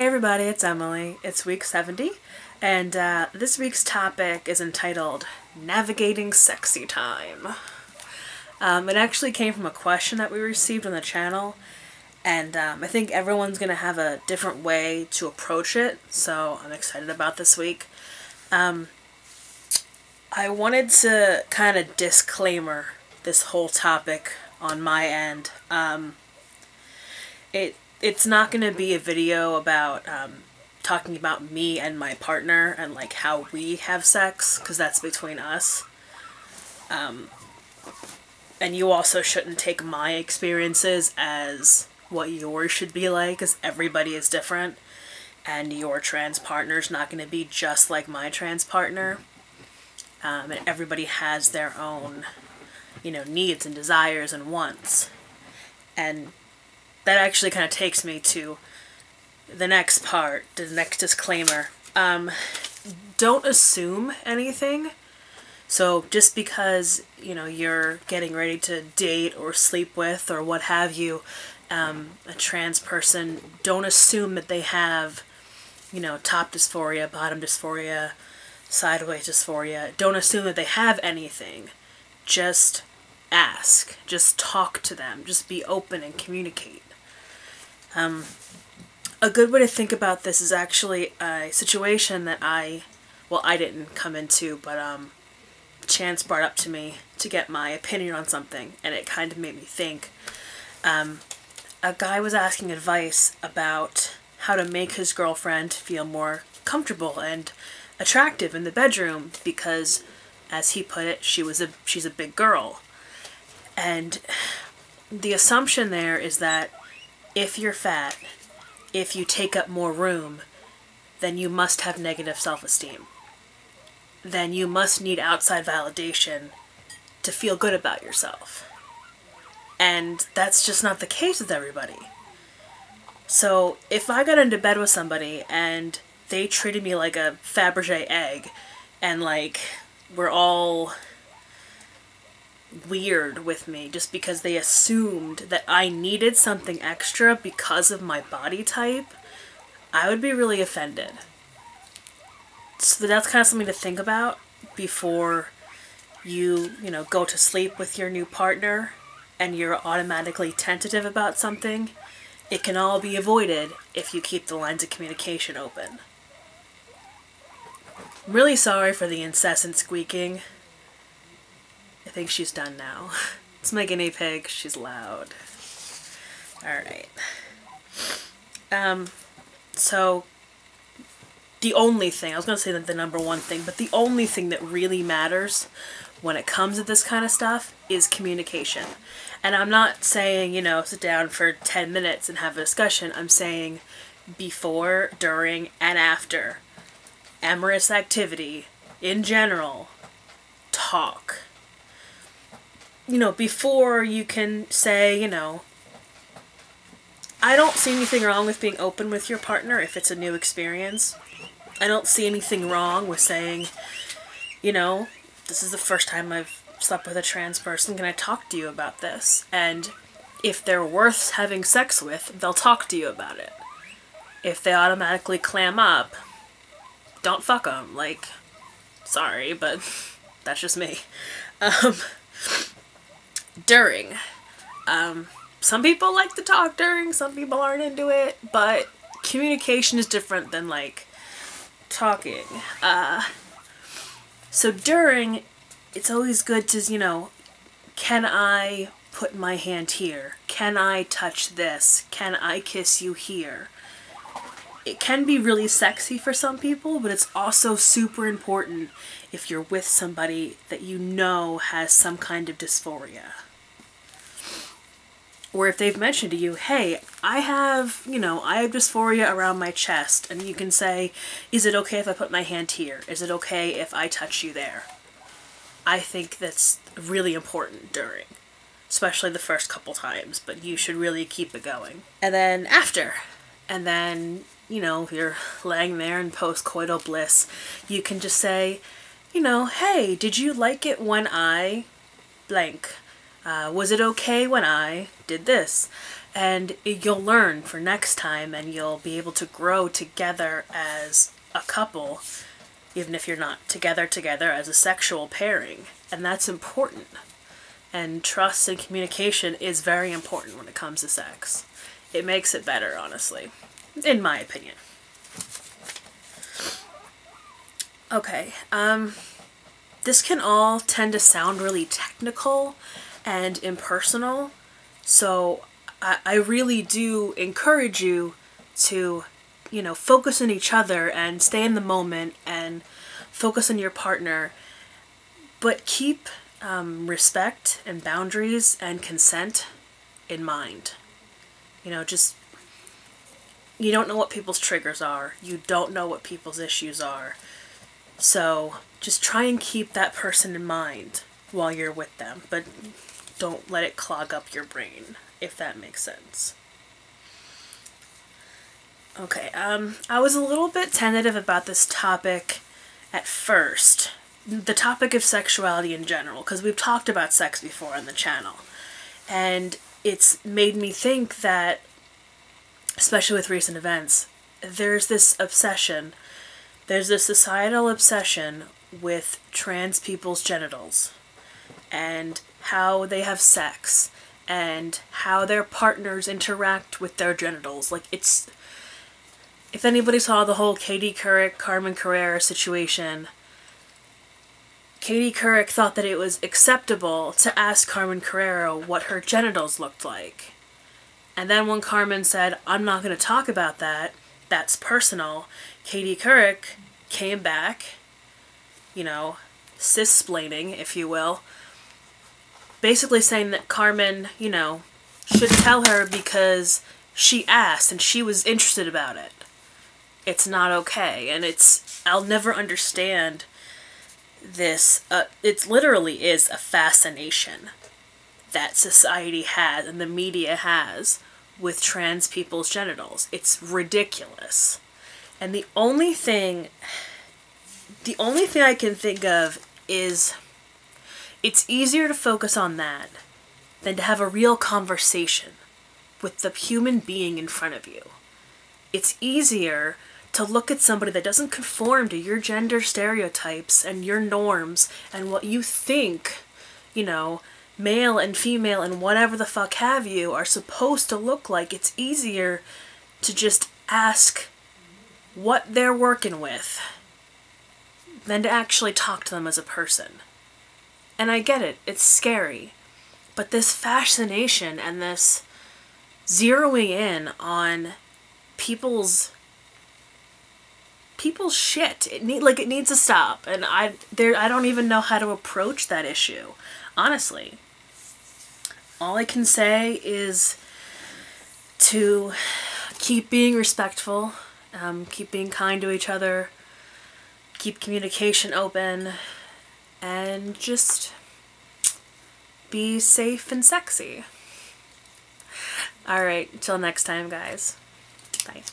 everybody, it's Emily. It's week 70, and this week's topic is entitled Navigating Sexy Time. It actually came from a question that we received on the channel, and I think everyone's going to have a different way to approach it, so I'm excited about this week. I wanted to kind of disclaimer this whole topic on my end. It's not going to be a video about talking about me and my partner and like how we have sex, because that's between us. And you also shouldn't take my experiences as what yours should be like, because everybody is different, and your trans partner's not going to be just like my trans partner. And everybody has their own, needs and desires and wants. And that actually kind of takes me to the next part, the next disclaimer. Don't assume anything. So just because, you're getting ready to date or sleep with or what have you, a trans person, don't assume that they have, top dysphoria, bottom dysphoria, sideways dysphoria. Don't assume that they have anything. Just ask. Just talk to them. Just be open and communicate. A good way to think about this is actually a situation that I didn't come into, but Chance brought up to me to get my opinion on something, and it kind of made me think. A guy was asking advice about how to make his girlfriend feel more comfortable and attractive in the bedroom because, as he put it, she's a big girl. And the assumption there is that if you're fat, if you take up more room, then you must have negative self-esteem. Then you must need outside validation to feel good about yourself. And that's just not the case with everybody. So if I got into bed with somebody and they treated me like a Fabergé egg and were all weird with me just because they assumed that I needed something extra because of my body type, I would be really offended. So that's kind of something to think about before you, go to sleep with your new partner and you're automatically tentative about something. It can all be avoided if you keep the lines of communication open. I'm really sorry for the incessant squeaking. I think she's done now. It's my guinea pig. She's loud. Alright. So, the only thing, I was going to say that the number one thing, but the only thing that really matters when it comes to this kind of stuff is communication. And I'm not saying, sit down for 10 minutes and have a discussion. I'm saying before, during, and after amorous activity, in general, talk. Before you can say, I don't see anything wrong with being open with your partner if it's a new experience. I don't see anything wrong with saying, this is the first time I've slept with a trans person. Can I talk to you about this? And if they're worth having sex with, they'll talk to you about it. If they automatically clam up, don't fuck them. Sorry, but that's just me. During. Some people like to talk during, some people aren't into it, but communication is different than, talking. So during, it's always good to, can I put my hand here? Can I touch this? Can I kiss you here? It can be really sexy for some people, but it's also super important if you're with somebody that has some kind of dysphoria. Or if they've mentioned to you, hey, I have dysphoria around my chest, and you can say, is it okay if I put my hand here? Is it okay if I touch you there? I think that's really important during, especially the first couple times, but you should really keep it going. And then after, and then, if you're laying there in post-coital bliss, you can just say, hey, did you like it when I blank? Was it okay when I did this? And you'll learn for next time, and you'll be able to grow together as a couple, even if you're not together as a sexual pairing. And that's important. And trust and communication is very important when it comes to sex. It makes it better, honestly, in my opinion. Okay, this can all tend to sound really technical and impersonal, so I really do encourage you to, focus on each other and stay in the moment and focus on your partner, but keep respect and boundaries and consent in mind. You don't know what people's triggers are. You don't know what people's issues are. So just try and keep that person in mind while you're with them, but don't let it clog up your brain, if that makes sense. Okay, I was a little bit tentative about this topic at first. The topic of sexuality in general, because we've talked about sex before on the channel. And it's made me think that, especially with recent events, there's this obsession. There's this societal obsession with trans people's genitals and how they have sex and how their partners interact with their genitals. Like, it's... If anybody saw the whole Katie Couric, Carmen Carrera situation, Katie Couric thought that it was acceptable to ask Carmen Carrera what her genitals looked like. And then when Carmen said, "I'm not going to talk about that, that's personal," Katie Couric came back, cis-splaining, if you will, basically saying that Carmen, should tell her because she asked and she was interested about it. It's not okay, and I'll never understand this. It literally is a fascination that society has and the media has with trans people's genitals. It's ridiculous. And the only thing I can think of is it's easier to focus on that than to have a real conversation with the human being in front of you. It's easier to look at somebody that doesn't conform to your gender stereotypes and your norms and what you think, male and female and whatever the fuck have you are supposed to look like. It's easier to just ask what they're working with than to actually talk to them as a person. And I get it, it's scary, but this fascination and this zeroing in on people's shit, it needs to stop, and I don't even know how to approach that issue, honestly. All I can say is to keep being respectful, keep being kind to each other, keep communication open, and just be safe and sexy. Alright, till next time, guys. Bye.